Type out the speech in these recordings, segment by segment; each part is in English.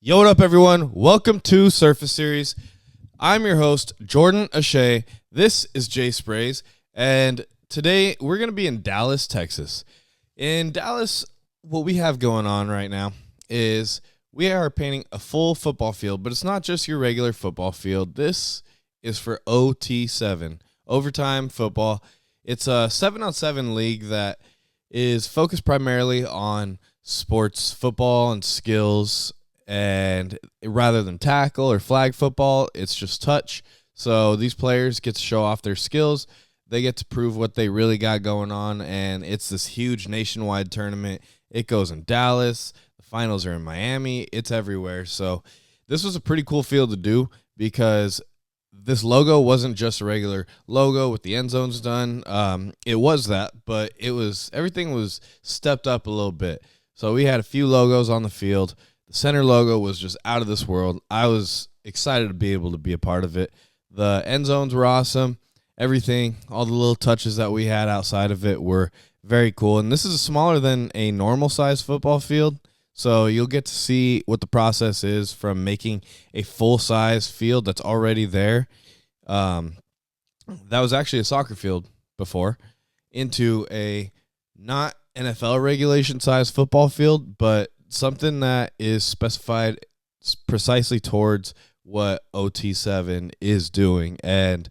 Yo, what up, everyone? Welcome to Surface Series. I'm your host, Jordan O'Shea. This is j.sprays, and today we're going to be in Dallas, Texas. In Dallas, what we have going on right now is we are painting a full football field, but it's not just your regular football field. This is for OT7, overtime football. It's a 7-on-7 league that is focused primarily on sports, football, and skills. And rather than tackle or flag football, it's just touch. So these players get to show off their skills. They get to prove what they really got going on, and it's this huge nationwide tournament. It goes in Dallas. The finals are in Miami. It's everywhere. So this was a pretty cool field to do because this logo wasn't just a regular logo with the end zones done. It was that, but everything was stepped up a little bit. So we had a few logos on the field. The center logo was just out of this world. I was excited to be able to be a part of it. The end zones were awesome. Everything, all the little touches that we had outside of it were very cool. And this is smaller than a normal size football field. So you'll get to see what the process is from making a full-size field that's already there. That was actually a soccer field before, into a not NFL regulation size football field, but something that is specified precisely towards what OT7 is doing. And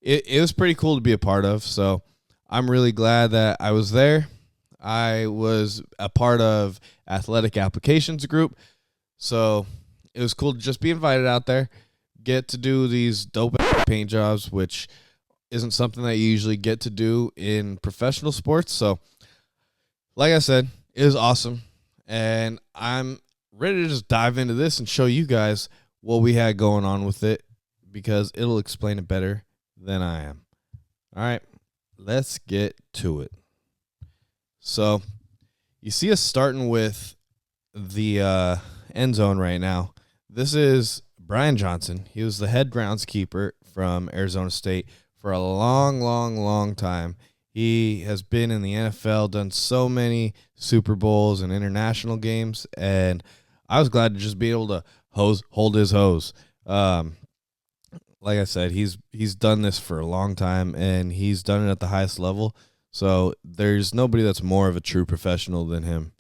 it was pretty cool to be a part of. So I'm really glad that I was there. I was a part of Athletic Applications Group. So it was cool to just be invited out there, get to do these dope paint jobs, which isn't something that you usually get to do in professional sports. So like I said, it was awesome. And I'm ready to just dive into this and show you guys what we had going on with it, because it'll explain it better than I am. All right, let's get to it. So you see us starting with the end zone right now. This is Brian Johnson. He was the head groundskeeper from Arizona State for a long time. He has been in the NFL, done so many Super Bowls and international games, and I was glad to just be able to hold his hose. Like I said, he's done this for a long time, and he's done it at the highest level. So there's nobody that's more of a true professional than him.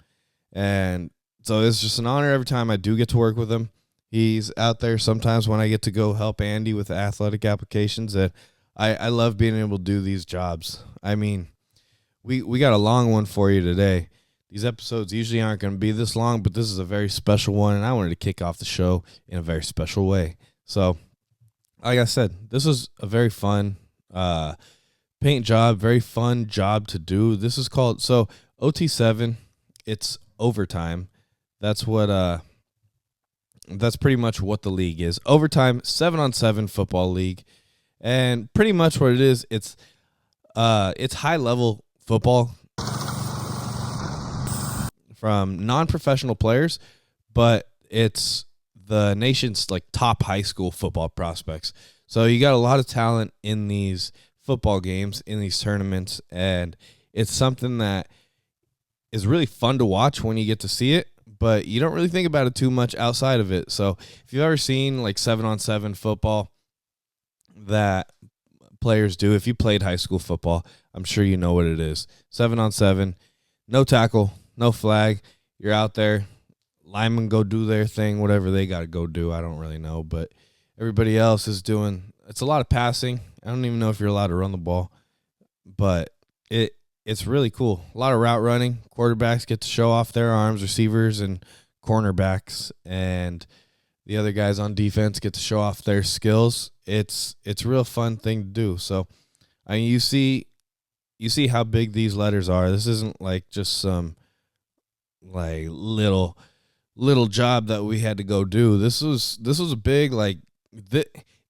And so it's just an honor every time I do get to work with him. He's out there sometimes when I get to go help Andy with athletic applications, and I love being able to do these jobs. I mean, we got a long one for you today. These episodes usually aren't going to be this long, but this is a very special one, and I wanted to kick off the show in a very special way. So, like I said, this was a very fun paint job, very fun job to do. This is called, so OT7, it's overtime. That's pretty much what the league is. Overtime, 7-on-7 football league. And pretty much what it is, it's high-level football from non-professional players, but it's the nation's top high school football prospects. So you got a lot of talent in these football games, in these tournaments, and it's something that is really fun to watch when you get to see it, but you don't really think about it too much outside of it. So if you've ever seen 7-on-7 football that players do, if you played high school football, I'm sure you know what it is. 7-on-7, no tackle, no flag. You're out there. Linemen go do their thing, whatever they got to go do. I don't really know, but everybody else is doing, it's a lot of passing. I don't even know if you're allowed to run the ball, but it's really cool. A lot of route running. Quarterbacks get to show off their arms, receivers and cornerbacks, and the other guys on defense get to show off their skills. It's a real fun thing to do. So, I mean, you see how big these letters are. This isn't just some little job that we had to go do. This was a big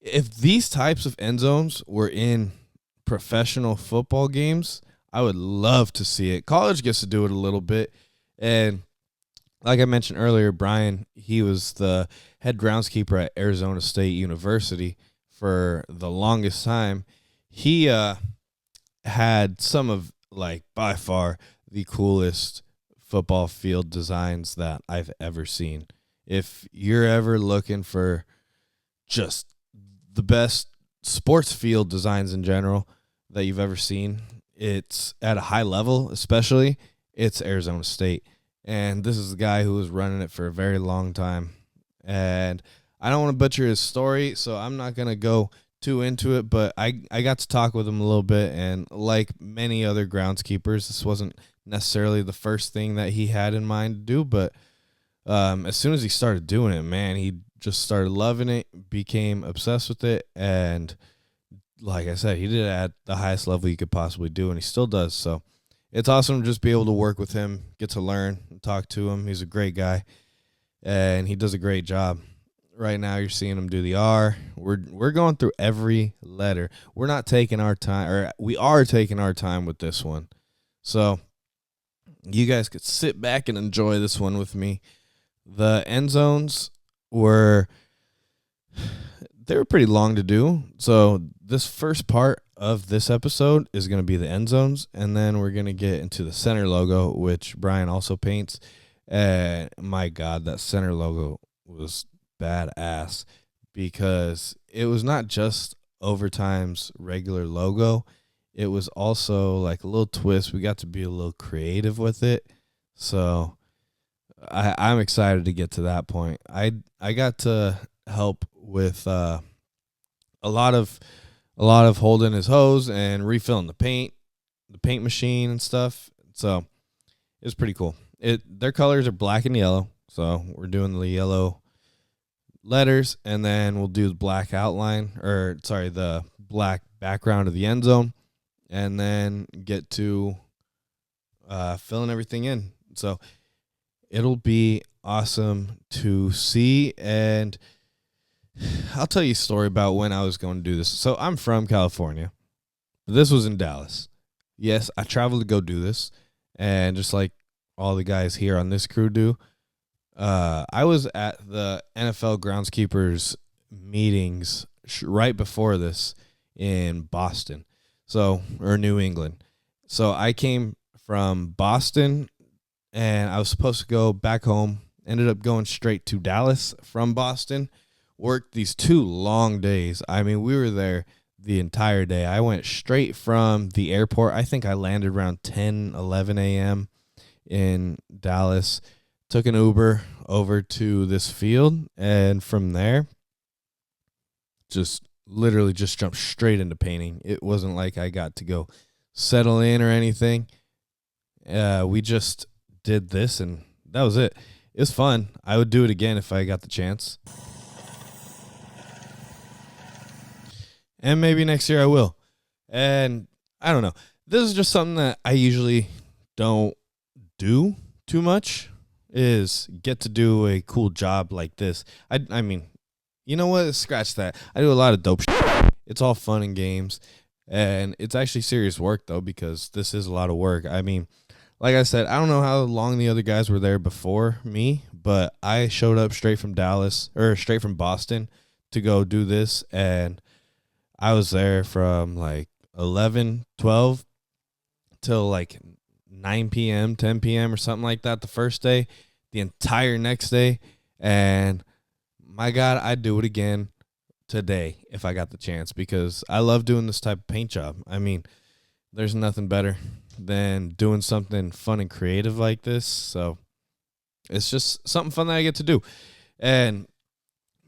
if these types of end zones were in professional football games, I would love to see it. College gets to do it a little bit, and like I mentioned earlier, Brian, he was the head groundskeeper at Arizona State University for the longest time. He had some of, by far, the coolest football field designs that I've ever seen. If you're ever looking for just the best sports field designs in general that you've ever seen, it's at a high level, especially, it's Arizona State. And this is the guy who was running it for a very long time. And I don't want to butcher his story, so I'm not going to go too into it, but I got to talk with him a little bit, and like many other groundskeepers, this wasn't necessarily the first thing that he had in mind to do, but as soon as he started doing it, man, he just started loving it, became obsessed with it, and like I said, he did it at the highest level you could possibly do, and he still does. So it's awesome to just be able to work with him, get to learn, and talk to him. He's a great guy, and he does a great job. Right now, you're seeing him do the R. We're going through every letter. We're not taking our time, or we are taking our time with this one. So you guys could sit back and enjoy this one with me. The end zones were pretty long to do. So this first part of this episode is going to be the end zones, and then we're going to get into the center logo, which Brian also paints. And my God, that center logo was badass, because it was not just Overtime's regular logo. It was also like a little twist. We got to be a little creative with it. So I'm excited to get to that point. I got to help with a lot of holding his hose and refilling the paint machine and stuff. So it's pretty cool. Their colors are black and yellow. So we're doing the yellow letters, and then we'll do the black outline, the black background of the end zone, and then get to filling everything in. So it'll be awesome to see, and I'll tell you a story about when I was going to do this. So I'm from California. This was in Dallas. Yes, I traveled to go do this, and just like all the guys here on this crew do, I was at the NFL groundskeepers meetings right before this in Boston, or New England. So I came from Boston, and I was supposed to go back home. Ended up going straight to Dallas from Boston. Worked these 2 long days. I mean, we were there the entire day. I went straight from the airport. I think I landed around 10, 11 a.m. in Dallas. Took an Uber over to this field, and from there, literally just jumped straight into painting. It wasn't like I got to go settle in or anything. We just did this, and that was it. It was fun. I would do it again if I got the chance. And maybe next year I will. And I don't know. This is just something that I usually don't do too much, is get to do a cool job like this. I mean, you know what? Scratch that. I do a lot of dope shit. It's all fun and games. And it's actually serious work, though, because this is a lot of work. I mean, like I said, I don't know how long the other guys were there before me, but I showed up straight from Boston to go do this, and I was there from like 11, 12 till like 9 p.m., 10 p.m. or something like that the first day, the entire next day. And my God, I'd do it again today if I got the chance, because I love doing this type of paint job. I mean, there's nothing better than doing something fun and creative like this. So it's just something fun that I get to do. And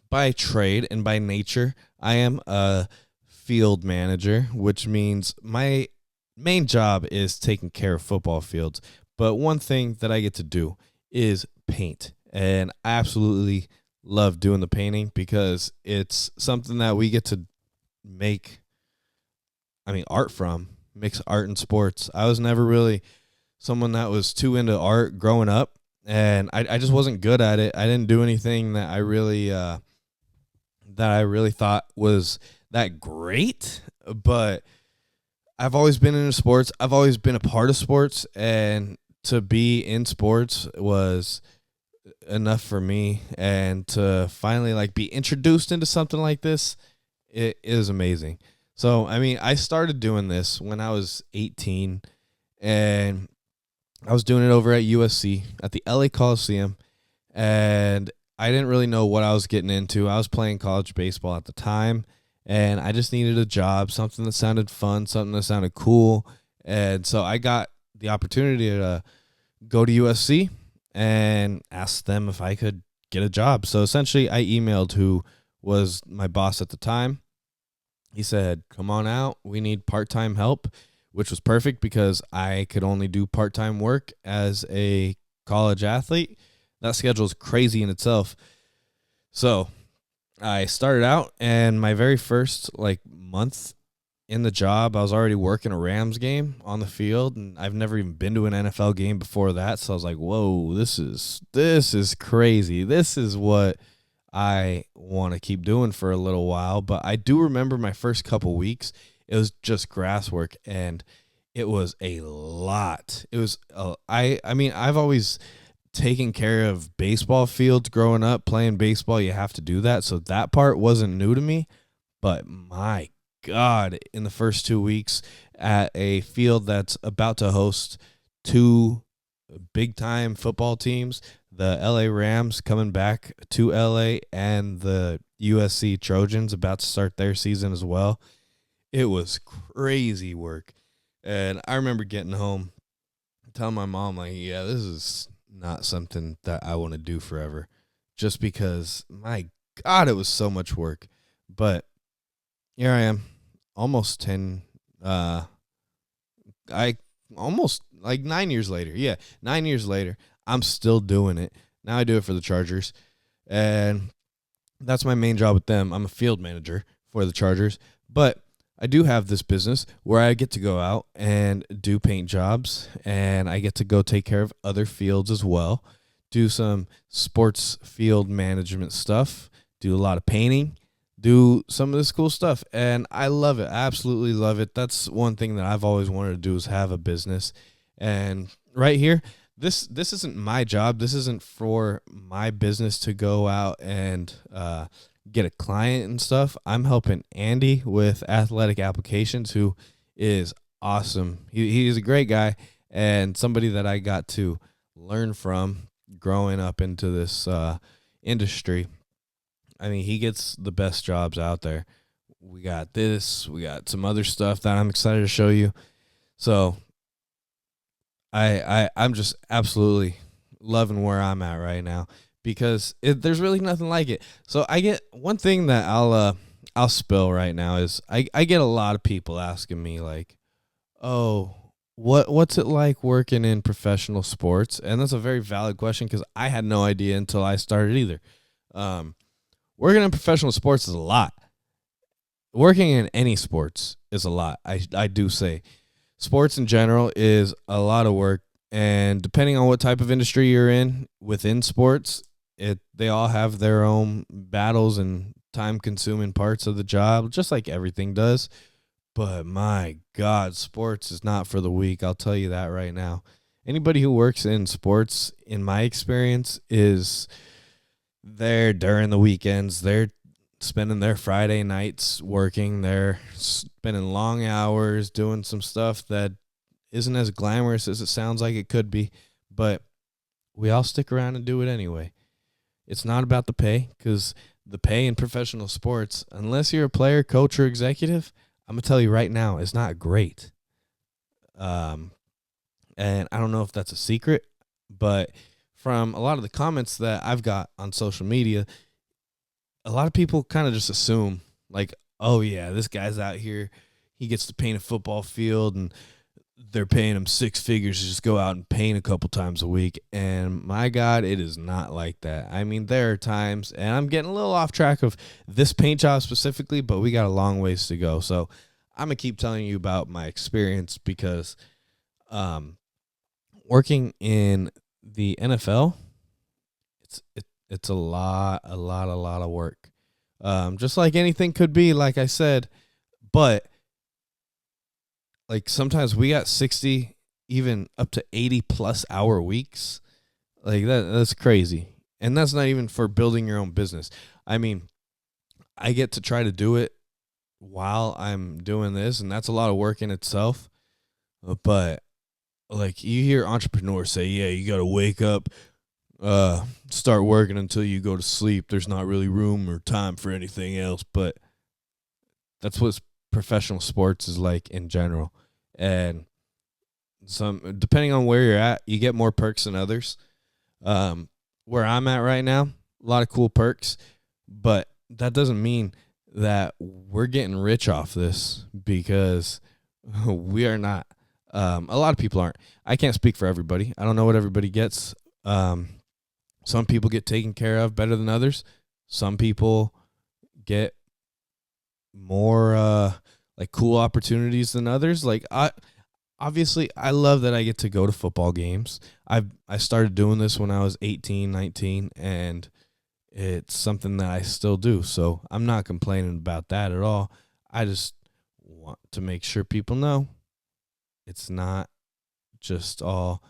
by trade and by nature, I am a field manager, which means my main job is taking care of football fields. But one thing that I get to do is paint. And I absolutely love doing the painting, because it's something that we get to make, art from. Mix art and sports. I was never really someone that was too into art growing up, and I just wasn't good at it. I didn't do anything that I really thought was that great, but I've always been into sports. I've always been a part of sports, and to be in sports was enough for me. And to finally be introduced into something like this, it is amazing. So, I started doing this when I was 18, and I was doing it over at USC at the LA Coliseum, and I didn't really know what I was getting into. I was playing college baseball at the time, and I just needed a job, something that sounded fun, something that sounded cool. And so I got the opportunity to go to USC and ask them if I could get a job. So essentially, I emailed who was my boss at the time. He said, come on out. We need part-time help, which was perfect because I could only do part-time work as a college athlete. That schedule is crazy in itself. So I started out, and my very first month in the job, I was already working a Rams game on the field, and I've never even been to an NFL game before that. So I was like, whoa, this is crazy. This is what I want to keep doing for a little while. But I do remember my first couple weeks, it was just grass work, and it was a lot. It was I mean, I've always taken care of baseball fields growing up. Playing baseball, you have to do that. So that part wasn't new to me. But my God, in the first 2 weeks at a field that's about to host two big-time football teams, the LA Rams coming back to LA and the USC Trojans about to start their season as well. It was crazy work. And I remember getting home, telling my mom, yeah, this is not something that I want to do forever, just because, my God, it was so much work. But here I am, almost 10, I almost 9 years later. Yeah, 9 years later, I'm still doing it. Now I do it for the Chargers, and that's my main job with them. I'm a field manager for the Chargers, but I do have this business where I get to go out and do paint jobs, and I get to go take care of other fields as well, do some sports field management stuff, do a lot of painting, do some of this cool stuff, and I love it. I absolutely love it. That's one thing that I've always wanted to do, is have a business. And right here, this isn't my job. This isn't for my business to go out and get a client and stuff. I'm helping Andy with Athletic Applications, who is awesome. He's a great guy and somebody that I got to learn from growing up into this industry. I mean, he gets the best jobs out there. We got this. We got some other stuff that I'm excited to show you. So I'm just absolutely loving where I'm at right now, because there's really nothing like it. So I get one thing that I'll spill right now is I get a lot of people asking me oh, what's it like working in professional sports? And that's a very valid question, because I had no idea until I started either. Working in professional sports is a lot. Working in any sports is a lot. I do say sports in general is a lot of work, and depending on what type of industry you're in within sports, they all have their own battles and time-consuming parts of the job, just like everything does. But my God, sports is not for the weak. I'll tell you that right now. Anybody who works in sports, in my experience, is there during the weekends. They're spending their Friday nights working. They're spending long hours doing some stuff that isn't as glamorous as it sounds like it could be, but we all stick around and do it anyway. It's not about the pay, because the pay in professional sports, unless you're a player, coach, or executive, I'm going to tell you right now, is not great. And I don't know if that's a secret, but from a lot of the comments that I've got on social media, a lot of people kind of just assume, oh yeah, this guy's out here, he gets to paint a football field, and they're paying him six figures to just go out and paint a couple times a week. And my God, it is not like that. I mean, there are times, and I'm getting a little off track of this paint job specifically, but we got a long ways to go. So I'm going to keep telling you about my experience, because working in the NFL, it's a lot of work. Just like anything could be, like I said, but sometimes we got 60, even up to 80 plus hour weeks. That's crazy. And that's not even for building your own business. I mean, I get to try to do it while I'm doing this, and that's a lot of work in itself. But you hear entrepreneurs say, yeah, you got to wake up start working until you go to sleep. There's not really room or time for anything else, but that's what professional sports is like in general. And some, depending on where you're at, you get more perks than others. Where I'm at right now, a lot of cool perks, but that doesn't mean that we're getting rich off this, because we are not. A lot of people aren't. I can't speak for everybody. I don't know what everybody gets. Some people get taken care of better than others. Some people get more like cool opportunities than others. Like obviously I love that I get to go to football games. I started doing this when I was 18, 19, and it's something that I still do. So I'm not complaining about that at all. I just want to make sure people know it's not just all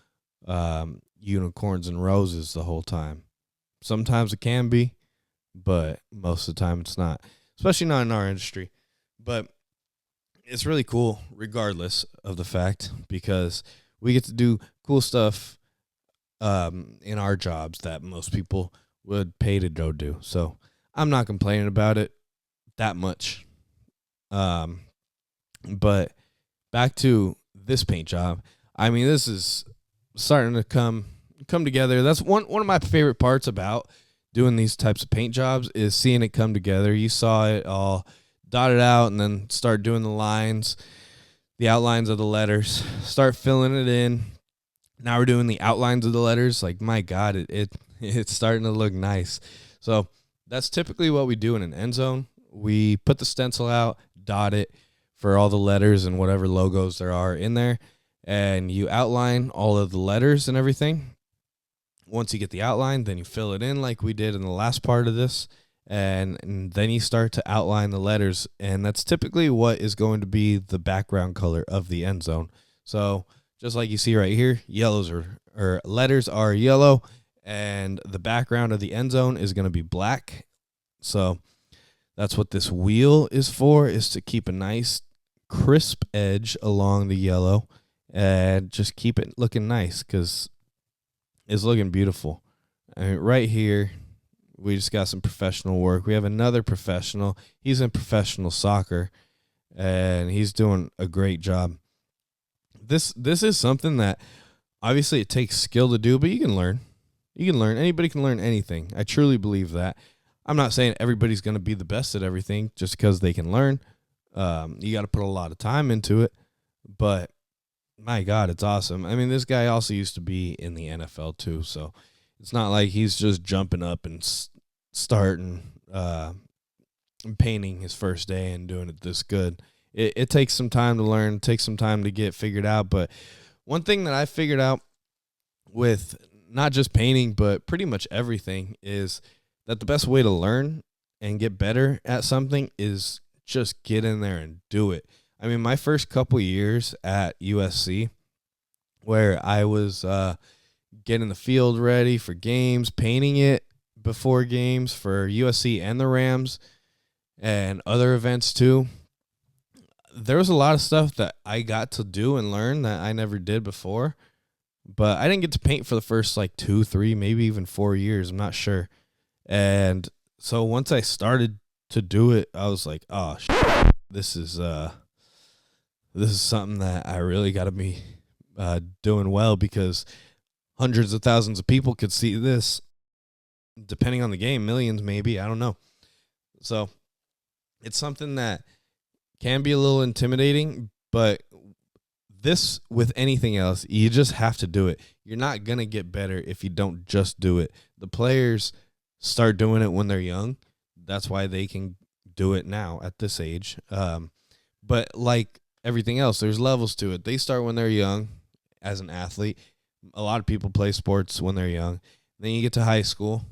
unicorns and roses the whole time. Sometimes it can be, but most of the time it's not, especially not in our industry. But it's really cool regardless of the fact, because we get to do cool stuff in our jobs that most people would pay to go do. So I'm not complaining about it that much. But back to this paint job. I mean, this is starting to come together. That's one of my favorite parts about doing these types of paint jobs, is seeing it come together. You saw it all dotted out and then start doing the lines, the outlines of the letters, start filling it in. Now we're doing the outlines of the letters. Like, my God, it's starting to look nice. So that's typically what we do in an end zone. We put the stencil out, dot it for all the letters and whatever logos there are in there, and you outline all of the letters and everything. Once you get the outline, then you fill it in like we did in the last part of this, and then you start to outline the letters, and that's typically what is going to be the background color of the end zone. So just like you see right here, or letters are yellow, and the background of the end zone is going to be black. So that's what this wheel is for, is to keep a nice crisp edge along the yellow and just keep it looking nice, because it's looking beautiful. I mean, right here, we just got some professional work. We have another professional. He's in professional soccer, and he's doing a great job. This is something that obviously it takes skill to do, but you can learn. You can learn. Anybody can learn anything. I truly believe that. I'm not saying everybody's going to be the best at everything just because they can learn. You got to put a lot of time into it, but my God, it's awesome. I mean, this guy also used to be in the NFL too, so it's not like he's just jumping up and starting painting his first day and doing it this good. It takes some time to learn, it takes some time to get figured out. But one thing that I figured out with not just painting, but pretty much everything, is that the best way to learn and get better at something is just get in there and do it. I mean, my first couple years at USC, where I was getting the field ready for games, painting it before games for USC and the Rams and other events too, there was a lot of stuff that I got to do and learn that I never did before. But I didn't get to paint for the first like 2, 3, maybe even 4 years. I'm not sure. And so once I started to do it, I was like, oh, this is something that I really got to be doing well, because hundreds of thousands of people could see this, depending on the game, millions maybe, I don't know. So it's something that can be a little intimidating, but this, with anything else, you just have to do it. You're not going to get better if you don't just do it. The players start doing it when they're young. That's why they can do it now at this age. But like everything else, there's levels to it. They start when they're young as an athlete. A lot of people play sports when they're young. Then you get to high school.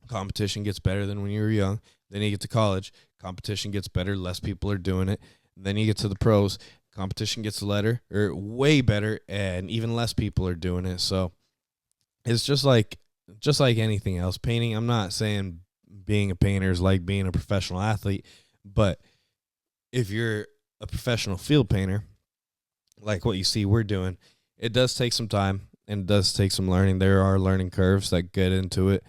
Competition gets better than when you were young. Then you get to college. Competition gets better. Less people are doing it. Then you get to the pros. Competition gets way better, and even less people are doing it. So it's just like anything else. Painting, I'm not saying being a painter is like being a professional athlete, but if you're a professional field painter, like what you see we're doing, it does take some time. and it does take some learning. There are learning curves that get into it.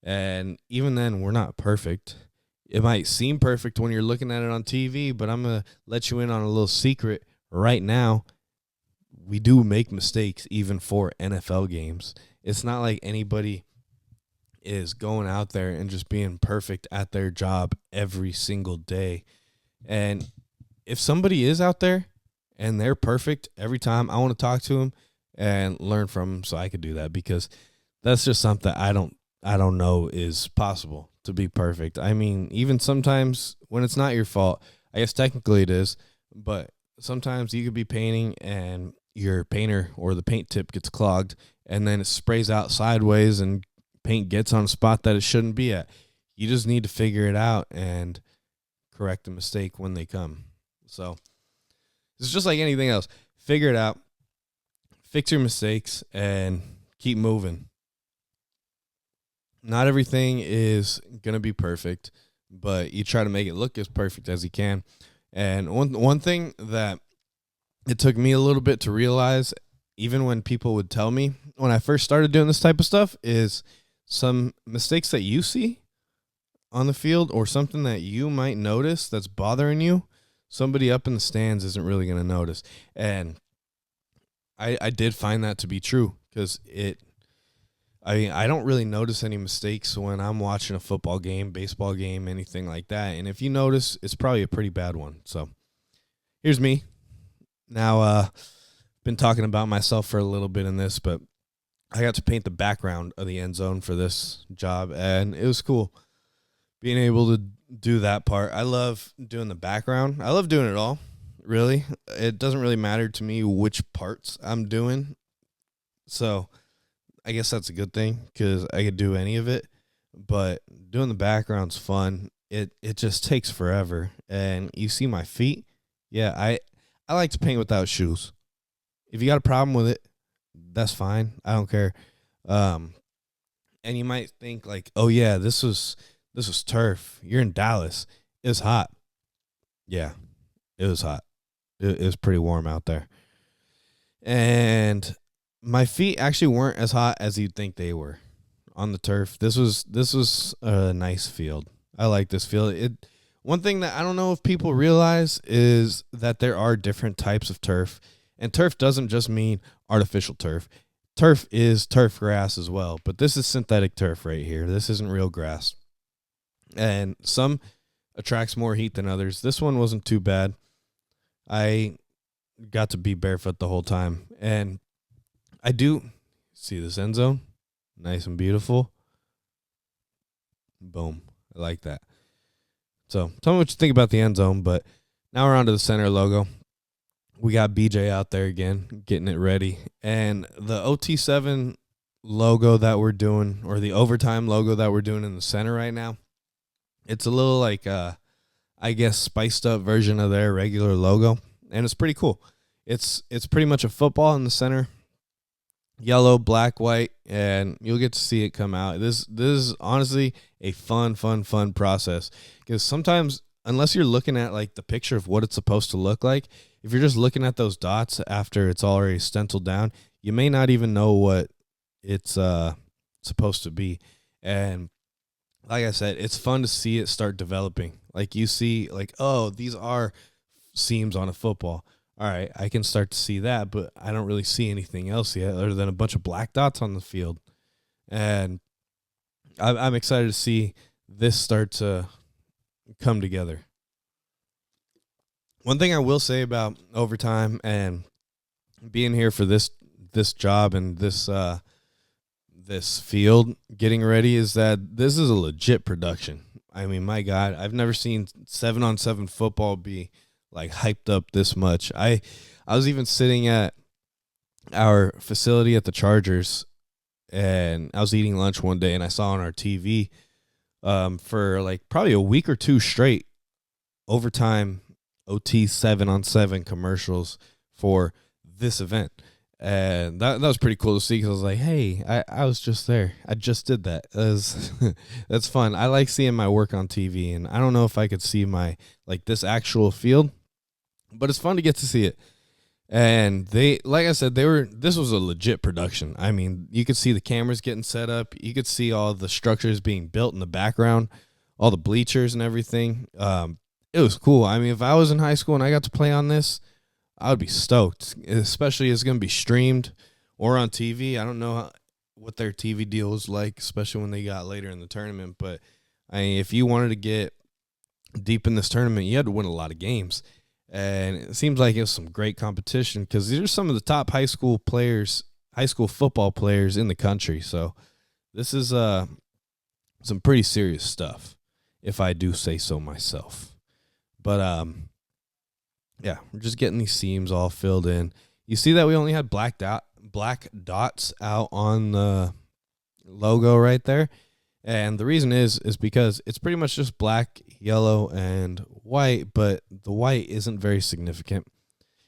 And even then, we're not perfect. It might seem perfect when you're looking at it on TV, but I'm going to let you in on a little secret right now. We do make mistakes even for NFL games. It's not like anybody is going out there and just being perfect at their job every single day. And if somebody is out there and they're perfect every time, I want to talk to them and learn from them so I could do that, because that's just something I don't know is possible, to be perfect. I mean, even sometimes when it's not your fault, I guess technically it is, but sometimes you could be painting and your painter or the paint tip gets clogged and then it sprays out sideways and paint gets on a spot that it shouldn't be at. You just need to figure it out and correct the mistake when they come. So it's just like anything else. Figure it out, fix your mistakes, and keep moving. Not everything is going to be perfect, but you try to make it look as perfect as you can. And one thing that it took me a little bit to realize, even when people would tell me when I first started doing this type of stuff, is some mistakes that you see on the field or something that you might notice that's bothering you, somebody up in the stands isn't really going to notice. And I did find that to be true, because I don't really notice any mistakes when I'm watching a football game, baseball game, anything like that. And if you notice, it's probably a pretty bad one. So here's me. Now, been talking about myself for a little bit in this, but I got to paint the background of the end zone for this job, and it was cool being able to do that part. I love doing the background. I love doing it all, really. It doesn't really matter to me which parts I'm doing. So I guess that's a good thing, because I could do any of it, but doing the background's fun. It just takes forever. And you see my feet? Yeah, I like to paint without shoes. If you got a problem with it, that's fine. I don't care. And you might think like, oh yeah, this was turf. You're in Dallas. It was hot. Yeah, it was hot. It was pretty warm out there. And my feet actually weren't as hot as you'd think they were on the turf. This was a nice field. I like this field. One thing that I don't know if people realize is that there are different types of turf, and turf doesn't just mean artificial turf. Turf is turf grass as well, but this is synthetic turf right here. This isn't real grass. And some attracts more heat than others. This one wasn't too bad. I got to be barefoot the whole time, and I do see this end zone. Nice and beautiful. Boom. I like that. So tell me what you think about the end zone, but now we're on to the center logo. We got BJ out there again, getting it ready. And the OT7 logo that we're doing, or the overtime logo that we're doing in the center right now, it's a little like, I guess, spiced up version of their regular logo. And it's pretty cool. It's pretty much a football in the center. Yellow, black, white, and you'll get to see it come out. This is honestly a fun process, because sometimes, unless you're looking at like the picture of what it's supposed to look like, if you're just looking at those dots after it's already stenciled down, you may not even know what it's supposed to be. And like I said, it's fun to see it start developing. Like you see, like, oh, these are seams on a football. All right, I can start to see that, but I don't really see anything else yet other than a bunch of black dots on the field. And I'm excited to see this start to come together. One thing I will say about overtime and being here for this job and this field getting ready is that this is a legit production. I mean, my God, I've never seen 7-on-7 football be like hyped up this much. I was even sitting at our facility at the Chargers, and I was eating lunch one day, and I saw on our TV for like probably a week or two straight overtime OT 7-on-7 commercials for this event. And that was pretty cool to see, because I was like, hey, I was just there. I just did that. That's fun. I like seeing my work on TV, and I don't know if I could see my, like, this actual field, but it's fun to get to see it. And like I said, this was a legit production. I mean, you could see the cameras getting set up. You could see all the structures being built in the background, all the bleachers and everything. It was cool. I mean, if I was in high school and I got to play on this, I would be stoked, especially it's going to be streamed or on TV. I don't know what their TV deal was like, especially when they got later in the tournament. But I mean, if you wanted to get deep in this tournament, you had to win a lot of games. And it seems like it was some great competition because these are some of the top high school football players in the country. So this is some pretty serious stuff, if I do say so myself. But yeah, we're just getting these seams all filled in. You see that we only had black dots out on the logo right there. And the reason is because it's pretty much just black, yellow, and white, but the white isn't very significant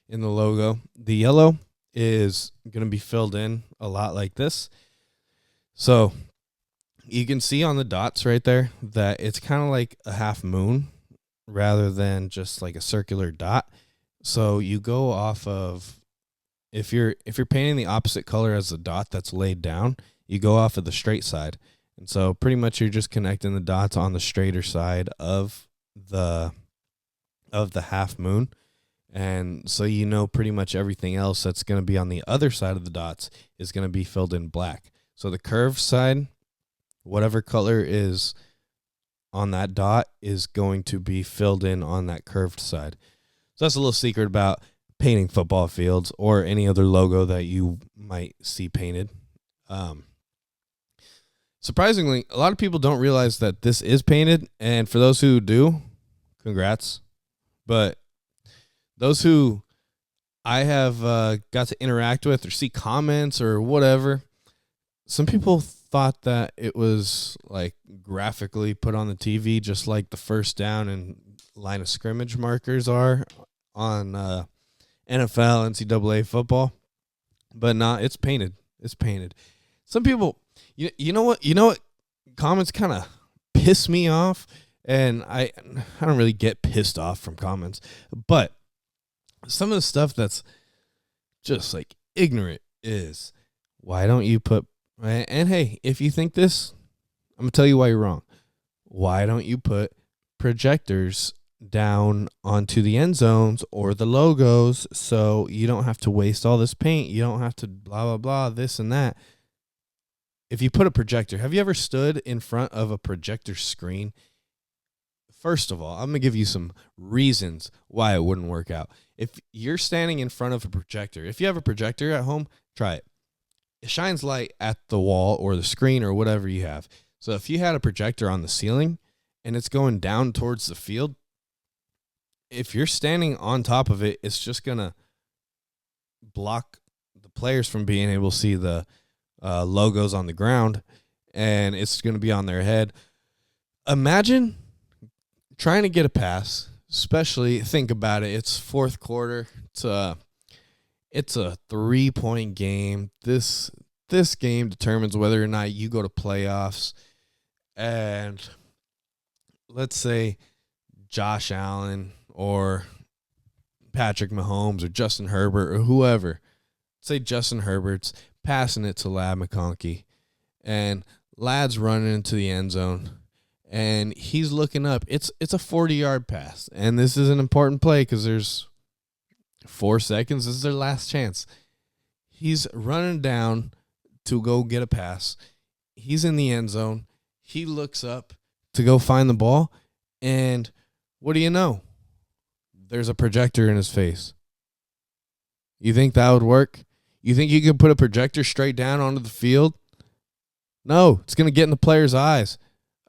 in the logo. The yellow is going to be filled in a lot like this. So you can see on the dots right there that it's kind of like a half moon rather than just like a circular dot. So you go off of, if you're painting the opposite color as the dot that's laid down, you go off of the straight side. And so pretty much you're just connecting the dots on the straighter side of the half moon. And so you know pretty much everything else that's going to be on the other side of the dots is going to be filled in black. So the curved side, whatever color is on that dot is going to be filled in on that curved side. So that's a little secret about painting football fields or any other logo that you might see painted. Surprisingly, a lot of people don't realize that this is painted, and for those who do, congrats. But those who I have got to interact with or see comments or whatever, some people thought that it was like graphically put on the TV just like the first down and line of scrimmage markers are on NFL, NCAA football. But nah, it's painted. It's painted. Some people... You know what comments kind of piss me off, and I don't really get pissed off from comments, but some of the stuff that's just like ignorant is, why don't you put, and hey, if you think this, I'm going to tell you why you're wrong. Why don't you put projectors down onto the end zones or the logos so you don't have to waste all this paint, you don't have to blah, blah, blah, this and that. If you put a projector, have you ever stood in front of a projector screen? First of all, I'm going to give you some reasons why it wouldn't work out. If you're standing in front of a projector, if you have a projector at home, try it. It shines light at the wall or the screen or whatever you have. So if you had a projector on the ceiling and it's going down towards the field, if you're standing on top of it, it's just going to block the players from being able to see the logos on the ground, and it's going to be on their head. Imagine trying to get a pass, especially think about it. It's fourth quarter. It's a 3-point game. This game determines whether or not you go to playoffs. And let's say Josh Allen or Patrick Mahomes or Justin Herbert or whoever. Say Justin Herbert's passing it to Lad McConkey, and Lad's running into the end zone, and he's looking up. It's a 40-yard pass, and this is an important play because there's 4 seconds. This is their last chance. He's running down to go get a pass. He's in the end zone. He looks up to go find the ball, and what do you know? There's a projector in his face. You think that would work? You think you could put a projector straight down onto the field? No, it's going to get in the player's eyes.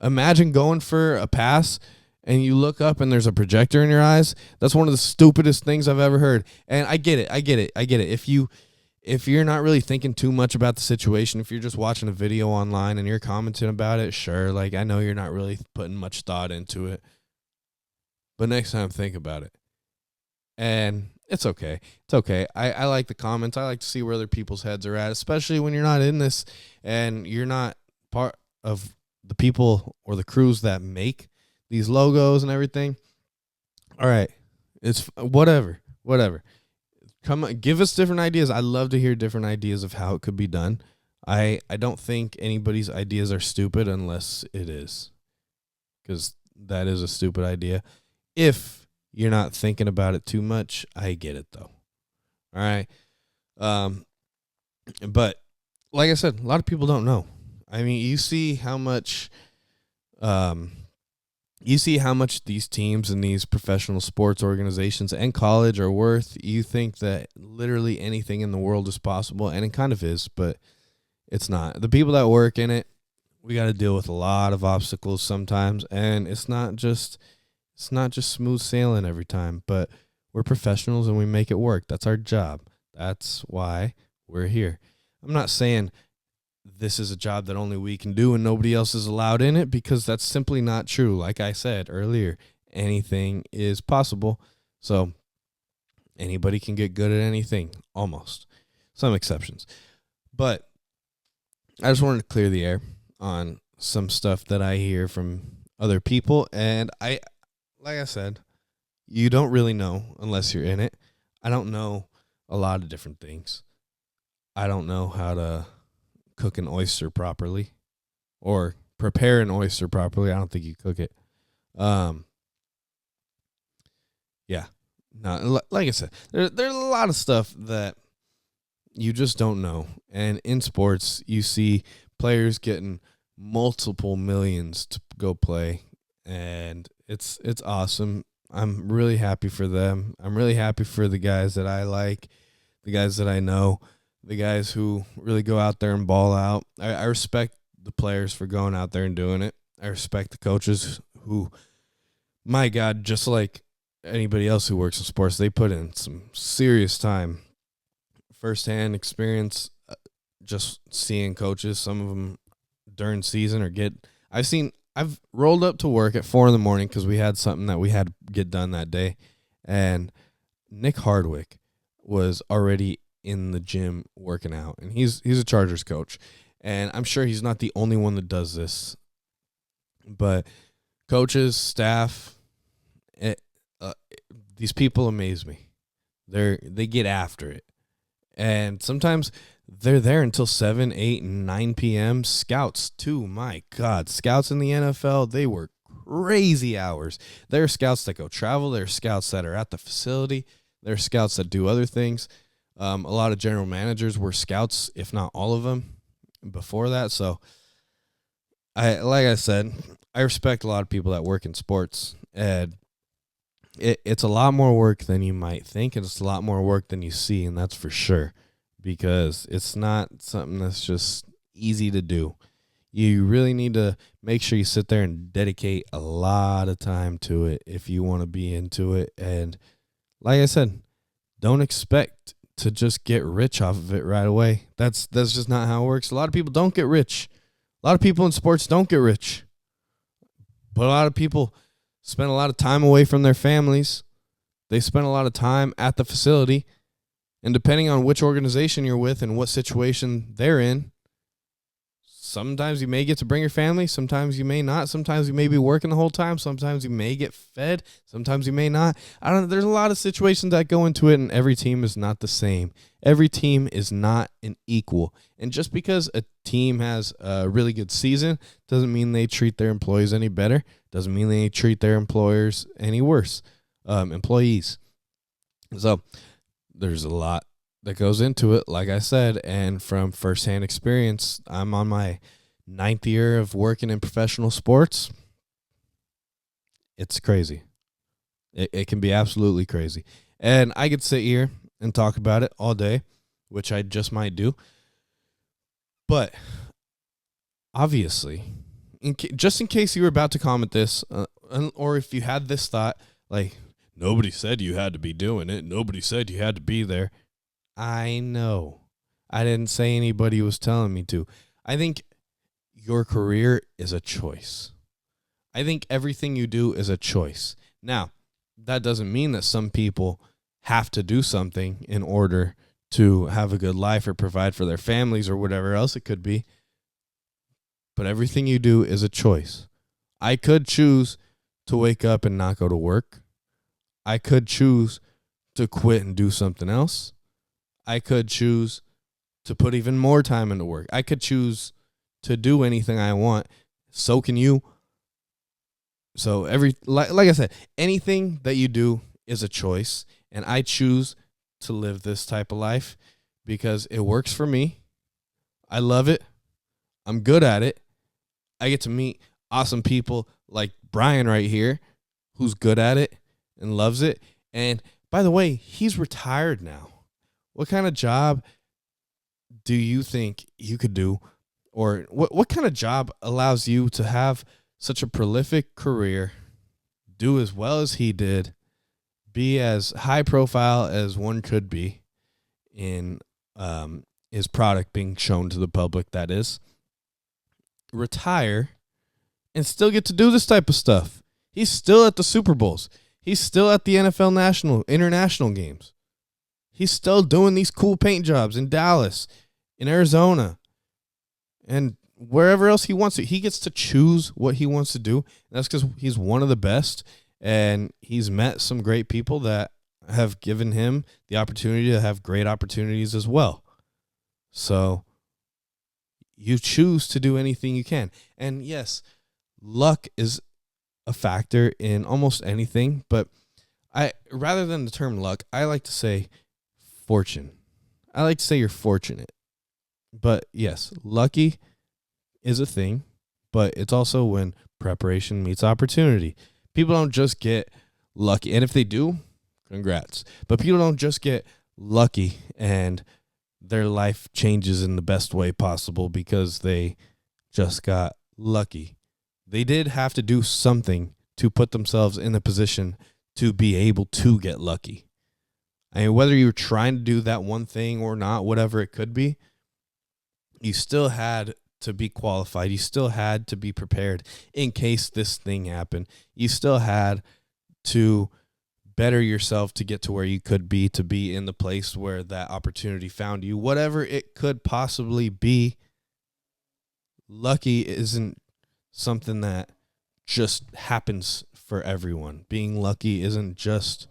Imagine going for a pass and you look up and there's a projector in your eyes. That's one of the stupidest things I've ever heard. And I get it. If you're not really thinking too much about the situation, if you're just watching a video online and you're commenting about it, sure, like I know you're not really putting much thought into it. But next time, think about it. And it's okay. It's okay. I like the comments. I like to see where other people's heads are at, especially when you're not in this and you're not part of the people or the crews that make these logos and everything. All right. It's whatever. Give us different ideas. I love to hear different ideas of how it could be done. I don't think anybody's ideas are stupid unless it is, because that is a stupid idea. If you're not thinking about it too much, I get it though. All right. But like I said, a lot of people don't know. I mean, you see how much these teams and these professional sports organizations and college are worth. You think that literally anything in the world is possible, and it kind of is, but it's not. The people that work in it, we got to deal with a lot of obstacles sometimes, and it's not just smooth sailing every time, but we're professionals and we make it work. That's our job. That's why we're here. I'm not saying this is a job that only we can do and nobody else is allowed in it, because that's simply not true. Like I said earlier, anything is possible. So anybody can get good at anything, almost. Some exceptions. But I just wanted to clear the air on some stuff that I hear from other people. And like I said, you don't really know unless you're in it. I don't know a lot of different things. I don't know how to cook an oyster properly or prepare an oyster properly. I don't think you cook it. Yeah. No, like I said, there's a lot of stuff that you just don't know. And in sports, you see players getting multiple millions to go play, and it's awesome. I'm really happy for them. I'm really happy for the guys that I like, the guys that I know, the guys who really go out there and ball out. I respect the players for going out there and doing it. I respect the coaches who, my God, just like anybody else who works in sports, they put in some serious time. Firsthand experience, just seeing coaches, some of them during season I've rolled up to work at 4 a.m. because we had something that we had to get done that day, and Nick Hardwick was already in the gym working out, and he's a Chargers coach, and I'm sure he's not the only one that does this, but coaches, staff, these people amaze me. They get after it, and sometimes they're there until 7, 8, and 9 p.m. Scouts too, my God, scouts in the NFL, they work crazy hours. There are scouts that go travel. There are scouts that are at the facility. There are scouts that do other things. A lot of general managers were scouts, if not all of them, before that. So, like I said, I respect a lot of people that work in sports, and it's a lot more work than you might think, and it's a lot more work than you see, and that's for sure, because it's not something that's just easy to do. You really need to make sure you sit there and dedicate a lot of time to it if you want to be into it. And like I said, don't expect to just get rich off of it right away. That's just not how it works. A lot of people don't get rich. A lot of people in sports don't get rich. But a lot of people spend a lot of time away from their families. They spend a lot of time at the facility. And depending on which organization you're with and what situation they're in, sometimes you may get to bring your family. Sometimes you may not. Sometimes you may be working the whole time. Sometimes you may get fed. Sometimes you may not. I don't know. There's a lot of situations that go into it, and every team is not the same. Every team is not an equal. And just because a team has a really good season doesn't mean they treat their employees any better. Doesn't mean they treat their employers any worse. Employees. So there's a lot that goes into it, like I said, and from firsthand experience, I'm on my 9th year of working in professional sports. It's crazy. It can be absolutely crazy. And I could sit here and talk about it all day, which I just might do. But obviously, just in case you were about to comment this, or if you had this thought, like, nobody said you had to be doing it. Nobody said you had to be there. I know. I didn't say anybody was telling me to. I think your career is a choice. I think everything you do is a choice. Now, that doesn't mean that some people have to do something in order to have a good life or provide for their families or whatever else it could be. But everything you do is a choice. I could choose to wake up and not go to work. I could choose to quit and do something else. I could choose to put even more time into work. I could choose to do anything I want. So can you. So like I said, anything that you do is a choice, and I choose to live this type of life because it works for me. I love it. I'm good at it. I get to meet awesome people like Brian right here, who's good at it and loves it. And by the way, he's retired now. What kind of job do you think you could do? Or what kind of job allows you to have such a prolific career, do as well as he did, be as high profile as one could be in his product being shown to the public, that is, retire, and still get to do this type of stuff? He's still at the Super Bowls. He's still at the NFL international games. He's still doing these cool paint jobs in Dallas, in Arizona, and wherever else he wants to. He gets to choose what he wants to do. That's because he's one of the best, and he's met some great people that have given him the opportunity to have great opportunities as well. So you choose to do anything you can. And yes, luck is a factor in almost anything, but rather than the term luck, I like to say fortune. I like to say you're fortunate. But yes, lucky is a thing, but it's also when preparation meets opportunity. People don't just get lucky, and if they do, congrats. But people don't just get lucky and their life changes in the best way possible because they just got lucky. They did have to do something to put themselves in the position to be able to get lucky. I mean, whether you were trying to do that one thing or not, whatever it could be, you still had to be qualified. You still had to be prepared in case this thing happened. You still had to better yourself to get to where you could be, to be in the place where that opportunity found you. Whatever it could possibly be, lucky isn't something that just happens for everyone. Being lucky isn't just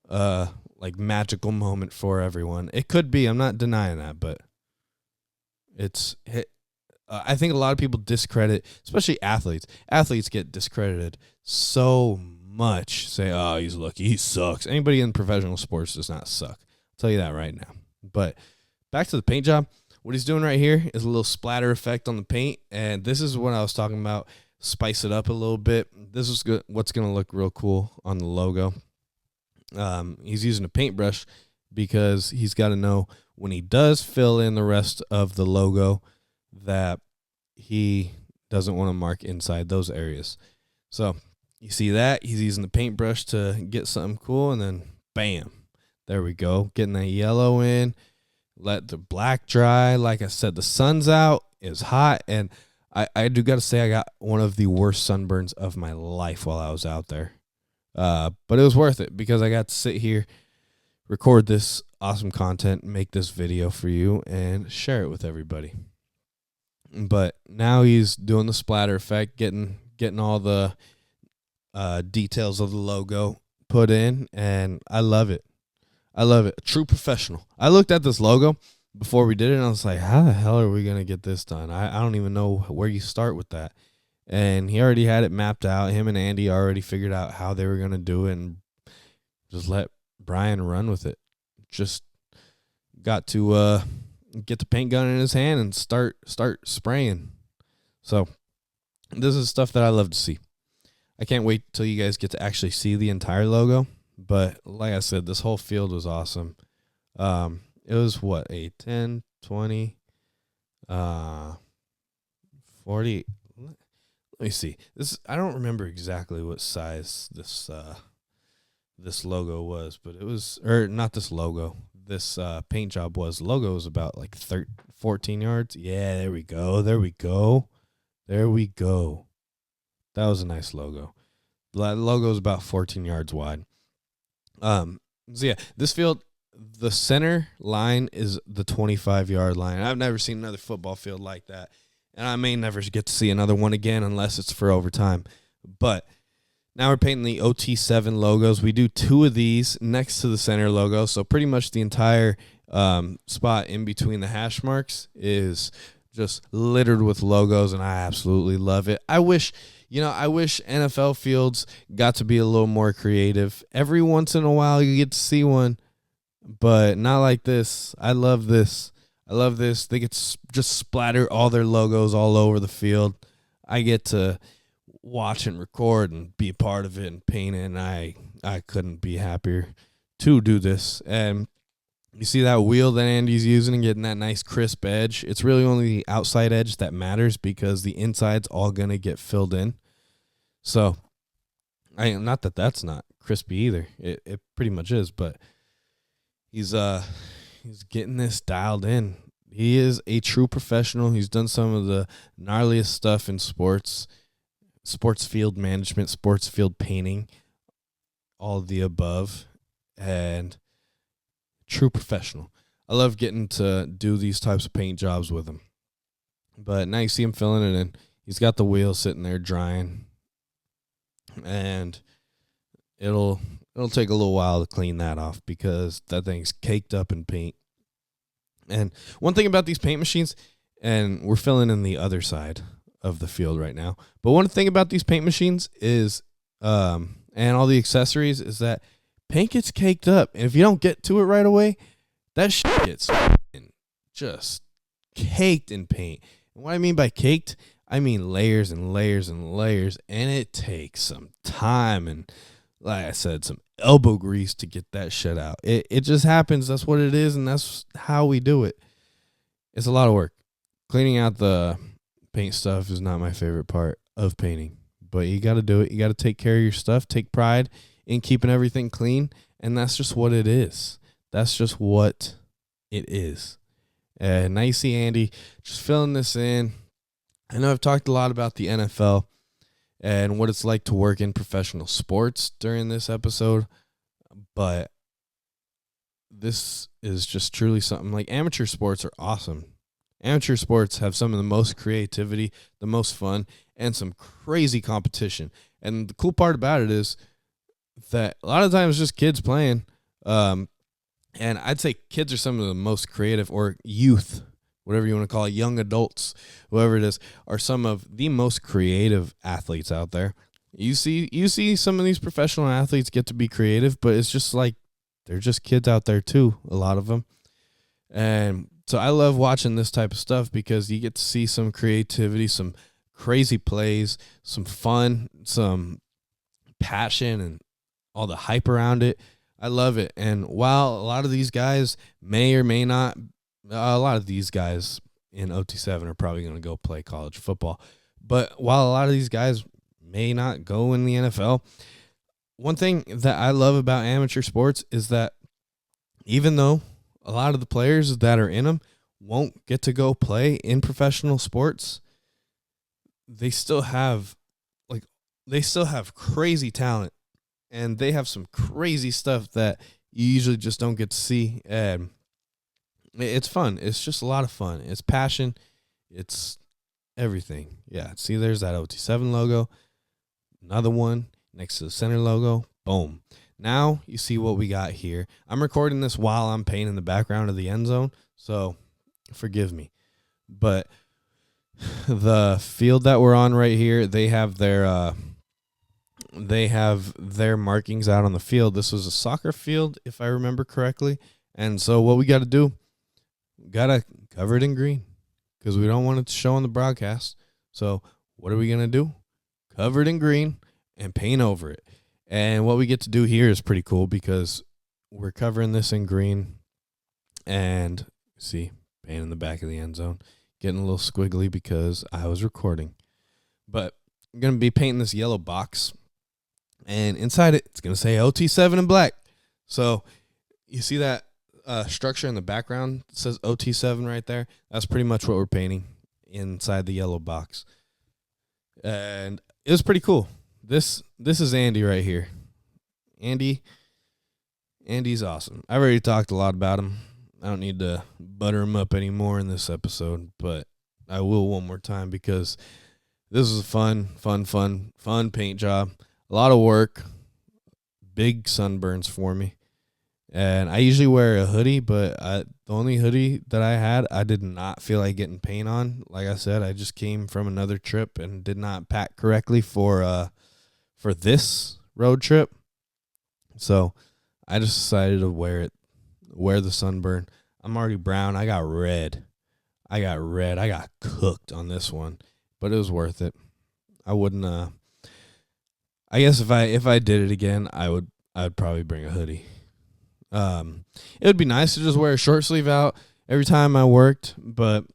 like magical moment for everyone. It could be. I'm not denying that, but I think a lot of people discredit, especially athletes. Athletes get discredited so much. Say, oh, he's lucky. He sucks. Anybody in professional sports does not suck. I'll tell you that right now. But back to the paint job. What he's doing right here is a little splatter effect on the paint. And this is what I was talking about. Spice it up a little bit. This is good. What's going to look real cool on the logo. He's using a paintbrush because he's got to know when he does fill in the rest of the logo that he doesn't want to mark inside those areas. So you see that he's using the paintbrush to get something cool, and then bam, there we go. Getting that yellow in, let the black dry. Like I said, the sun's out, it's hot, and I do got to say I got one of the worst sunburns of my life while I was out there. But it was worth it because I got to sit here, record this awesome content, make this video for you, and share it with everybody. But now he's doing the splatter effect, getting all the details of the logo put in, and I love it. I love it. A true professional. I looked at this logo before we did it, and I was like, how the hell are we going to get this done? I don't even know where you start with that. And he already had it mapped out. Him and Andy already figured out how they were going to do it, and just let Brian run with it. Just got to get the paint gun in his hand and start spraying. So this is stuff that I love to see. I can't wait till you guys get to actually see the entire logo. But like I said, this whole field was awesome. It was what, a 10, 20, 40. Let me see. I don't remember exactly what size this logo was, but it was, or not this logo. This paint job was. The logo was about like 14 yards. Yeah, there we go. There we go. There we go. That was a nice logo. The logo is about 14 yards wide. So yeah, this field, the center line is the 25-yard line. I've never seen another football field like that, and I may never get to see another one again unless it's for overtime. But Now we're painting the OT7 logos. We do 2 of these next to the center logo. So pretty much the entire spot in between the hash marks is just littered with logos, and I absolutely love it. I wish NFL fields got to be a little more creative. Every once in a while you get to see one, but not like this. I love this. They get just splatter all their logos all over the field. I get to watch and record and be a part of it and paint it, and I couldn't be happier to do this. And you see that wheel that Andy's using and getting that nice crisp edge? It's really only the outside edge that matters because the inside's all going to get filled in. So, not that that's not crispy either. It pretty much is, but he's getting this dialed in. He is a true professional. He's done some of the gnarliest stuff in sports field management, sports field painting, all of the above, and true professional. I love getting to do these types of paint jobs with him. But now you see him filling it in. He's got the wheel sitting there drying, and it'll take a little while to clean that off because that thing's caked up in paint. And one thing about these paint machines, and we're filling in the other side of the field right now, but one thing about these paint machines is, and all the accessories, is that paint gets caked up, and if you don't get to it right away, that shit gets just caked in paint. And what I mean by caked, I mean layers and layers and layers, and it takes some time and, like I said, some elbow grease to get that shit out. It just happens. That's what it is, and that's how we do it. It's a lot of work. Cleaning out the paint stuff is not my favorite part of painting, but you got to do it. You got to take care of your stuff, take pride in keeping everything clean, and that's just what it is. That's just what it is. And now you see Andy just filling this in. I know I've talked a lot about the NFL and what it's like to work in professional sports during this episode, but this is just truly something. Like, amateur sports are awesome. Amateur sports have some of the most creativity, the most fun, and some crazy competition. And the cool part about it is that a lot of times just kids playing, and I'd say kids are some of the most creative, or youth, whatever you want to call it, young adults, whoever it is, are some of the most creative athletes out there. You see some of these professional athletes get to be creative, but it's just like they're just kids out there too, a lot of them. And so I love watching this type of stuff because you get to see some creativity, some crazy plays, some fun, some passion, and all the hype around it. I love it. And while a lot of these guys may or may not, a lot of these guys in OT7 are probably going to go play college football. But while a lot of these guys may not go in the NFL, one thing that I love about amateur sports is that even though a lot of the players that are in them won't get to go play in professional sports, they still have crazy talent, and they have some crazy stuff that you usually just don't get to see. And it's fun. It's just a lot of fun. It's passion. It's everything. Yeah. See, there's that OT7 logo. Another one next to the center logo. Boom. Now you see what we got here. I'm recording this while I'm painting the background of the end zone, so forgive me. But the field that we're on right here, they have their markings out on the field. This was a soccer field, if I remember correctly. And so what we got to do, we got to cover it in green because we don't want it to show on the broadcast. So what are we going to do? Cover it in green and paint over it. And what we get to do here is pretty cool because we're covering this in green, and see, paint in the back of the end zone. Getting a little squiggly because I was recording. But I'm going to be painting this yellow box, and inside it, it's going to say OT7 in black. So you see that structure in the background that says OT7 right there? That's pretty much what we're painting inside the yellow box. And it was pretty cool. This is Andy right here. Andy's awesome. I've already talked a lot about him. I don't need to butter him up anymore in this episode, but I will one more time because this was a fun paint job. a lot of work, big sunburns for me. And I usually wear a hoodie, but the only hoodie that I had, I did not feel like getting paint on. Like I said, I just came from another trip and did not pack correctly for this road trip. So I just decided to wear the sunburn. I'm already brown. I got red. I got cooked on this one, but it was worth it. I wouldn't. I guess if I did it again, I'd probably bring a hoodie. It would be nice to just wear a short sleeve out every time I worked, but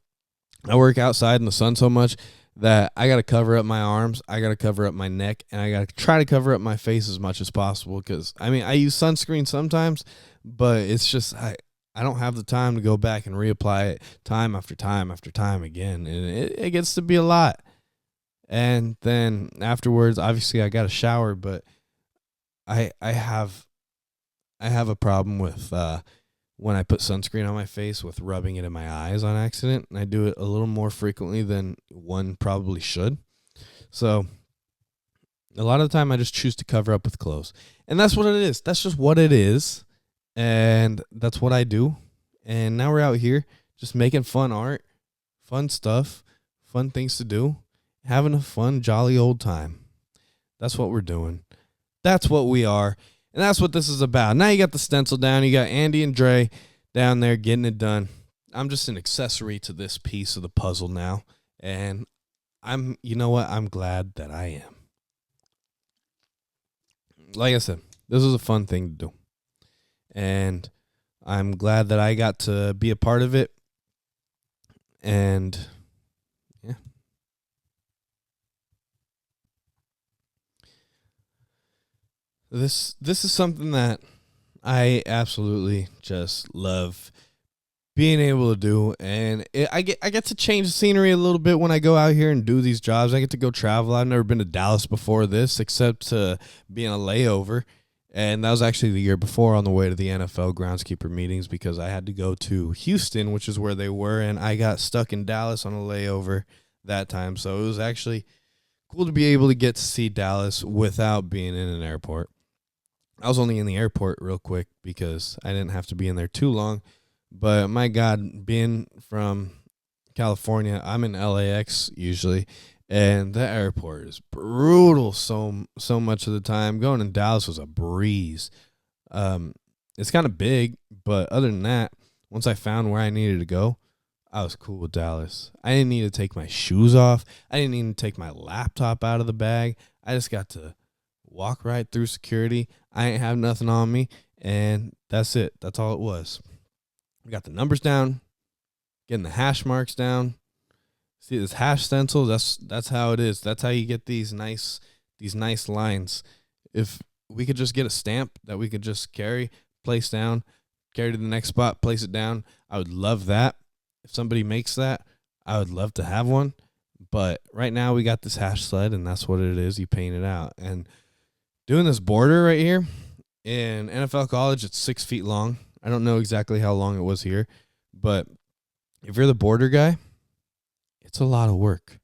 I work outside in the sun so much that I got to cover up my arms, I got to cover up my neck, and I got to try to cover up my face as much as possible because, I mean, I use sunscreen sometimes, but it's just I don't have the time to go back and reapply it time after time after time again, and it gets to be a lot. And then afterwards, obviously, I got to shower, but I have a problem with when I put sunscreen on my face with rubbing it in my eyes on accident, and I do it a little more frequently than one probably should. So a lot of the time I just choose to cover up with clothes. And that's what it is. That's just what it is. And that's what I do. And now we're out here just making fun art, fun stuff, fun things to do, having a fun, jolly old time. That's what we're doing. That's what we are. And that's what this is about. Now you got the stencil down. You got Andy and Dre down there getting it done. I'm just an accessory to this piece of the puzzle now. And you know what? I'm glad that I am. Like I said, this was a fun thing to do. And I'm glad that I got to be a part of it. And yeah. This is something that I absolutely just love being able to do, and I get to change the scenery a little bit when I go out here and do these jobs. I get to go travel. I've never been to Dallas before this, except to be in a layover, and that was actually the year before on the way to the NFL groundskeeper meetings because I had to go to Houston, which is where they were, and I got stuck in Dallas on a layover that time. So it was actually cool to be able to get to see Dallas without being in an airport. I was only in the airport real quick because I didn't have to be in there too long. But my God, being from California, I'm in LAX usually, and the airport is brutal so much of the time. Going in Dallas was a breeze. It's kind of big, but other than that, once I found where I needed to go, I was cool with Dallas. I didn't need to take my shoes off. I didn't even take my laptop out of the bag. I just got to walk right through security. I ain't have nothing on me, and that's it. That's all it was. We got the numbers down, getting the hash marks down. See this hash stencil? That's how it is. That's how you get these nice lines. If we could just get a stamp that we could just carry, place down, carry to the next spot, place it down, I would love that. If somebody makes that, I would love to have one. But right now we got this hash sled, and that's what it is. You paint it out. And doing this border right here in NFL college, it's 6 feet long. I don't know exactly how long it was here, but if you're the border guy, it's a lot of work.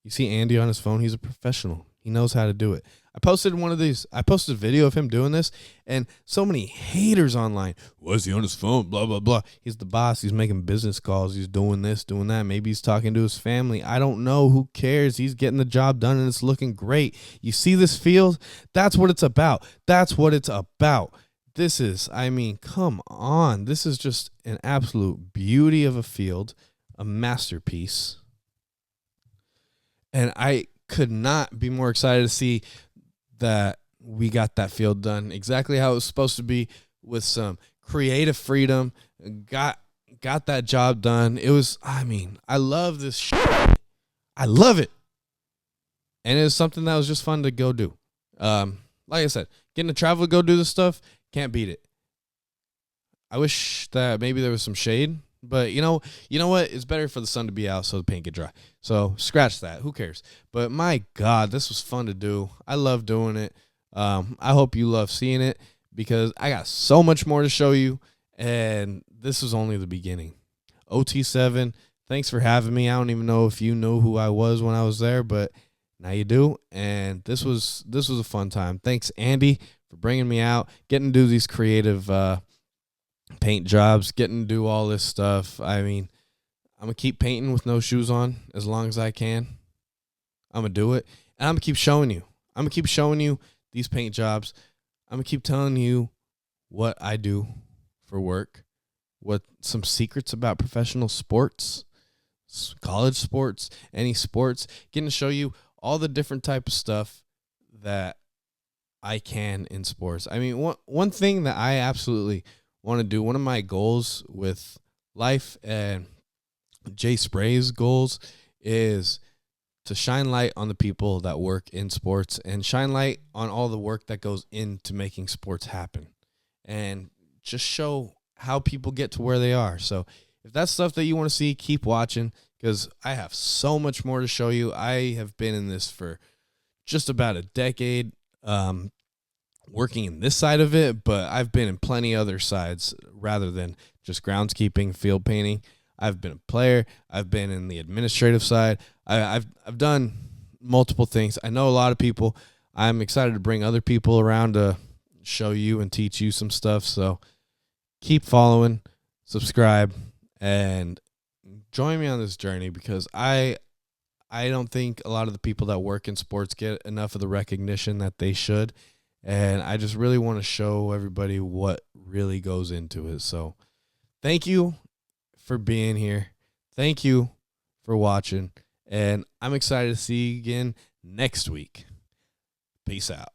You see Andy on his phone, he's a professional. He knows how to do it. I posted a video of him doing this, and so many haters online. Was he on his phone? Blah, blah, blah. He's the boss. He's making business calls. He's doing this, doing that. Maybe he's talking to his family. I don't know. Who cares? He's getting the job done, and it's looking great. You see this field? That's what it's about. That's what it's about. This is, come on. This is just an absolute beauty of a field, a masterpiece. And I could not be more excited to see that we got that field done exactly how it was supposed to be with some creative freedom. Got that job done. It was, I love this shit. I love it. And it was something that was just fun to go do. Like I said, getting to travel to go do this stuff, can't beat it. I wish that maybe there was some shade, but you know what? It's better for the sun to be out so the paint get dry. So scratch that. Who cares? But my God, this was fun to do. I love doing it. I hope you love seeing it because I got so much more to show you, and this is only the beginning. OT7, thanks for having me. I don't even know if you know who I was when I was there, but Now you do, and this was a fun time. Thanks, Andy, for bringing me out, getting to do these creative paint jobs, getting to do all this stuff. I mean, I'm going to keep painting with no shoes on as long as I can. I'm going to do it, and I'm going to keep showing you. I'm going to keep showing you these paint jobs. I'm going to keep telling you what I do for work, what some secrets about professional sports, college sports, any sports, getting to show you all the different type of stuff that I can in sports. I mean, one thing that I absolutely want to do, one of my goals with life and j.sprays goals is to shine light on the people that work in sports and shine light on all the work that goes into making sports happen and just show how people get to where they are. So if that's stuff that you want to see, keep watching because I have so much more to show you. I have been in this for just about a decade, working in this side of it, but I've been in plenty other sides rather than just groundskeeping, field painting. I've been a player. I've been in the administrative side. I've done multiple things. I know a lot of people. I'm excited to bring other people around to show you and teach you some stuff. So keep following, subscribe, and join me on this journey because I don't think a lot of the people that work in sports get enough of the recognition that they should. And I just really want to show everybody what really goes into it. So thank you for being here. Thank you for watching. And I'm excited to see you again next week. Peace out.